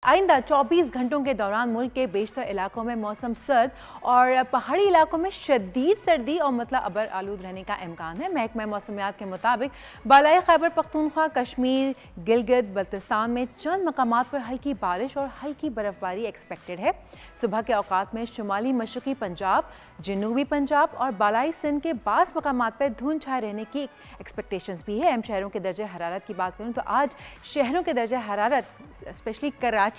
आइंदा 24 घंटों के दौरान मुल्क के बेशतर इलाकों में मौसम सर्द और पहाड़ी इलाकों में शदीद सर्दी और मतलब अबर आलूद रहने का इम्कान है। महकमा मौसमियात के मुताबिक बालाई खैबर पख्तूनख्वा, कश्मीर, गिलगित बल्तिस्तान में चंद मकामात पर हल्की बारिश और हल्की बर्फबारी एक्सपेक्टेड है। सुबह के औकात में शुमाली मशरकी पंजाब, जनूबी पंजाब और बालाई सिंध के बास मकामात पर धुंध छाए रहने की एक्सपेक्टेशंस भी है। अहम शहरों के दर्जे हरारत की बात करूँ तो आज शहरों के दर्जे हरारत स्पेशली कराची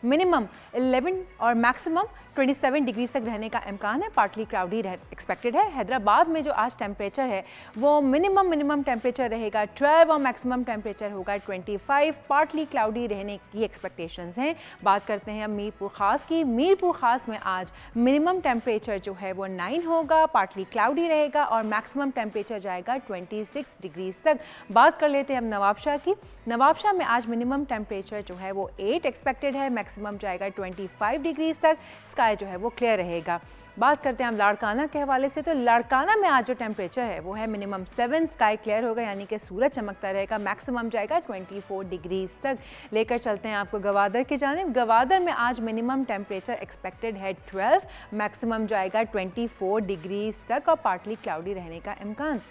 मिनिमम 11 और मैक्सिमम 27 डिग्री तक रहने का इम्कान है। पार्टली क्लाउडी एक्सपेक्टेड है। हैदराबाद में जो आज टेम्परेचर है वो मिनिमम टेम्परेचर रहेगा 12 और मैक्सिमम टेम्परेचर होगा 25। पार्टली क्लाउडी रहने की एक्सपेक्टेशंस हैं। बात करते हैं अब मीरपुर ख़ास की। मीरपुर ख़ास में आज मिनिमम टेम्परेचर जो है वो 9 होगा, पार्टली क्लाउडी रहेगा और मैक्सिमम टेम्परेचर जाएगा 26 डिग्री तक। बात कर लेते हैं अब नवाबशाह की। नवाबशाह में आज मिनिमम टेम्परेचर जो है वो 8 एक्सपेक्टेड है, मैक्सिमम जाएगा 25 डिग्री तक। स्काई जो है वो क्लियर रहेगा। बात करते हैं हम लाड़काना के हवाले से, तो लाड़काना में आज जो टेम्परेचर है वो है मिनिमम 7, स्काई क्लियर होगा यानी कि सूरज चमकता रहेगा, मैक्सिमम जाएगा 24 डिग्री तक। लेकर चलते हैं आपको गवादर की जानिब। गवादर में आज मिनिमम टेम्परेचर एक्सपेक्टेड है 12, मैक्सिमम जाएगा 24 डिग्री तक और पार्टली क्लाउडी रहने का इम्कान।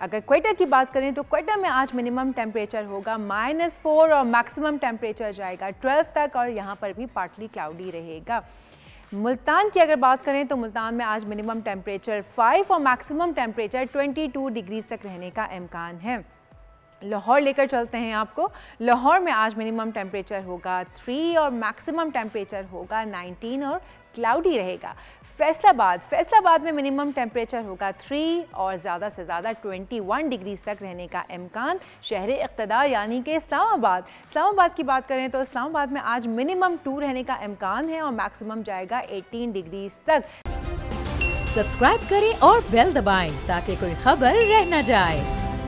अगर क्वेटा की बात करें तो क्वेटा में आज मिनिमम टेम्परेचर होगा -4 और मैक्सिमम टेम्परेचर जाएगा 12 तक और यहाँ पर भी पार्टली क्लाउडी रहेगा। मुल्तान की अगर बात करें तो मुल्तान में आज मिनिमम टेम्परेचर 5 और मैक्सिमम टेम्परेचर 22 डिग्री तक रहने का इम्कान है। लाहौर लेकर चलते हैं आपको। लाहौर में आज मिनिमम टेम्परेचर होगा 3 और मैक्सिमम टेम्परेचर होगा 19 और क्लाउडी रहेगा। फैसलाबाद में मिनिमम टेम्परेचर होगा 3 और ज़्यादा से ज़्यादा 21 डिग्री तक रहने का इम्कान। शहर इक़्तिदार यानी कि इस्लामाबाद की बात करें तो इस्लामाबाद में आज मिनिमम 2 रहने का इम्कान है और मैक्सिमम जाएगा 18 डिग्री तक। सब्सक्राइब करें और बेल दबाएं ताकि कोई खबर रह न जाए।